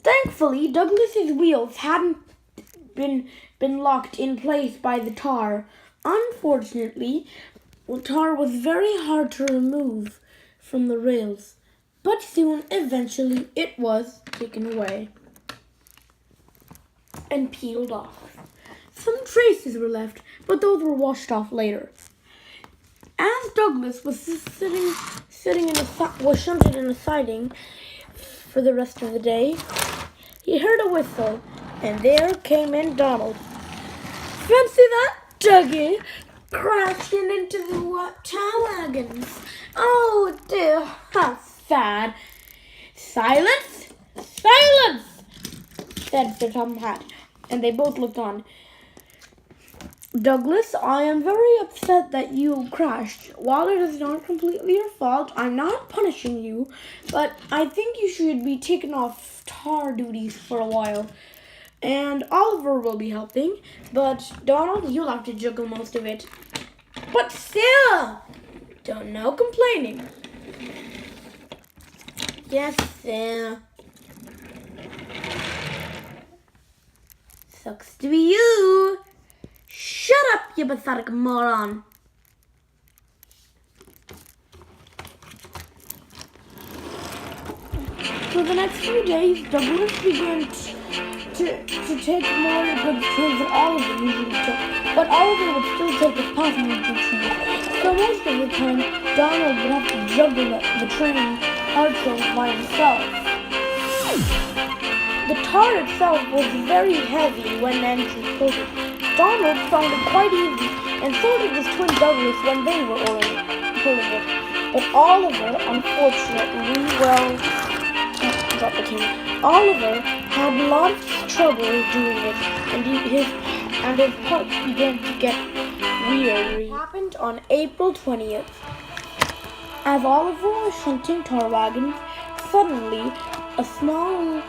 Thankfully, Douglas's wheels hadn't been locked in place by the tar. Unfortunately, the tar was very hard to remove from the rails, but eventually it was taken away and peeled off. Some traces were left, but those were washed off later. As Douglas was was shunted in a siding for the rest of the day, he heard a whistle, and there came in Donald. Fancy that, Dougie, crashing into the tar wagons. Oh dear, how sad. Silence! Silence! Said Sir Tom Hat, and they both looked on. Douglas, I am very upset that you crashed. While it is not completely your fault, I'm not punishing you, but I think you should be taken off tar duties for a while. And Oliver will be helping, but Donald, you'll have to juggle most of it. But still, don't no complaining. Yes, sir. Sucks to be you. Shut up, you pathetic moron. For the next few days, Douglas began to take more good turns than Oliver usually took, but Oliver would still take his passenger duties. So most of the time, Donald would have to juggle the train trains by himself. The tar itself was very heavy when Nancy pulled it. Donald found it quite easy, and so did his twin Douglas when they were pulling it. But Oliver, unfortunately, Oliver had lots of trouble doing it, and his parts began to get weary. It happened on April 20th. As Oliver was shunting tar wagons, suddenly a small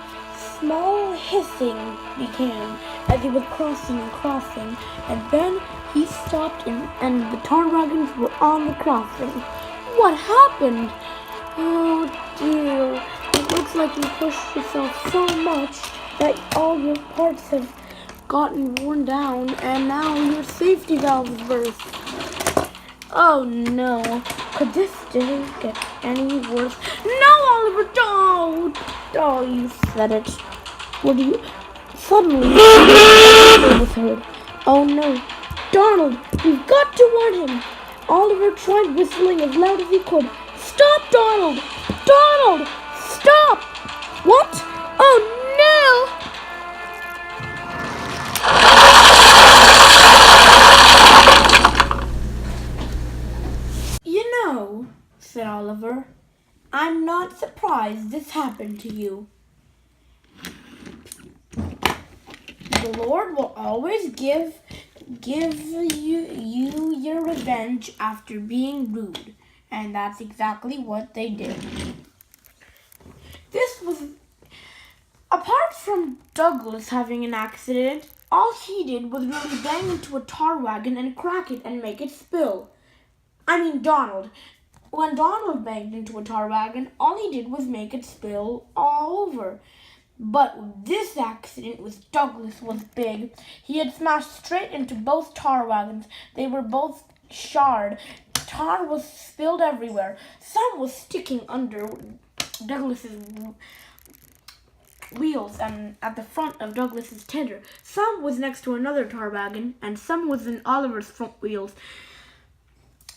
hissing began as he was crossing, and then he stopped and the tar wagons were on the crossing. What happened? Oh dear, it looks like you pushed yourself so much that all your parts have gotten worn down and now your safety valves burst. Oh no, could this day get any worse? No, Oliver, don't! Oh, you said it. What do you... Suddenly, a was heard. Oh no, Donald, you've got to warn him. Oliver tried whistling as loud as he could. Stop, Donald! Donald! Stop! What? Oh no! You know, said Oliver, I'm not surprised this happened to you. The Lord will always give you your revenge after being rude. And that's exactly what they did. This was, apart from Douglas having an accident, all he did was really bang into a tar wagon and crack it and make it spill. I mean, Donald. When Donald banged into a tar wagon, all he did was make it spill all over. But this accident with Douglas was big. He had smashed straight into both tar wagons. They were both charred. Tar was spilled everywhere. Some was sticking under Douglas's wheels and at the front of Douglas's tender. Some was next to another tar wagon, and some was in Oliver's front wheels.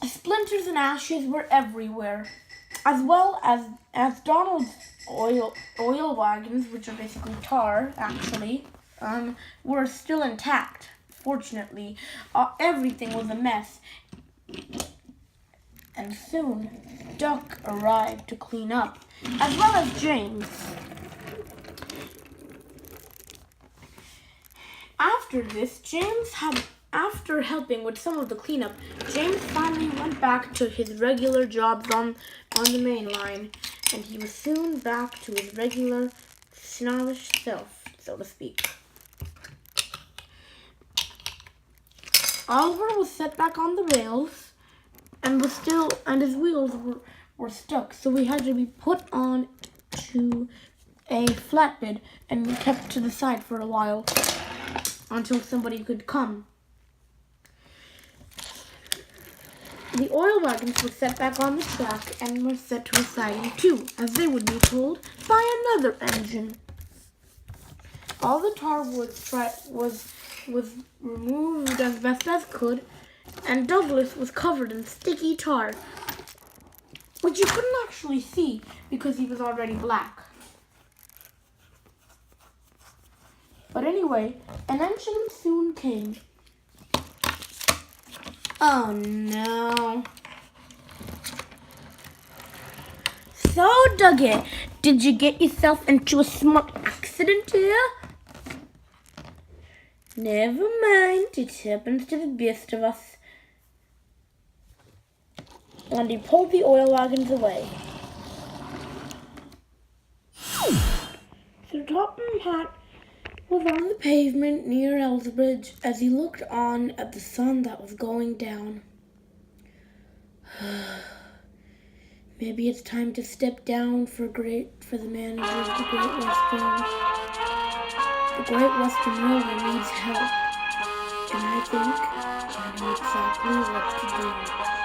Splinters and ashes were everywhere, as well as Donald's oil wagons, which are basically tar, actually, were still intact. Fortunately, everything was a mess. And soon, Duck arrived to clean up, as well as James. After this, after helping with some of the cleanup, James finally went back to his regular jobs on the main line, and he was soon back to his regular snobbish self, so to speak. Oliver was set back on the rails, and his wheels were stuck, so he had to be put on into a flatbed and kept to the side for a while until somebody could come. The oil wagons were set back on the track and were set to a siding too, as they would be pulled by another engine. All the tar wood was removed as best as could, and Douglas was covered in sticky tar, which you couldn't actually see because he was already black. But anyway, an engine soon came. Oh no. So, Dougie, did you get yourself into a smart accident here? Never mind, it happens to the best of us. And he pulled the oil wagons away. Sir Topham Hatt was on the pavement near Elsbridge as he looked on at the sun that was going down. Maybe it's time to step down for the manager of the Great Western. The Great Western Railway needs help, and I think I know exactly what to do.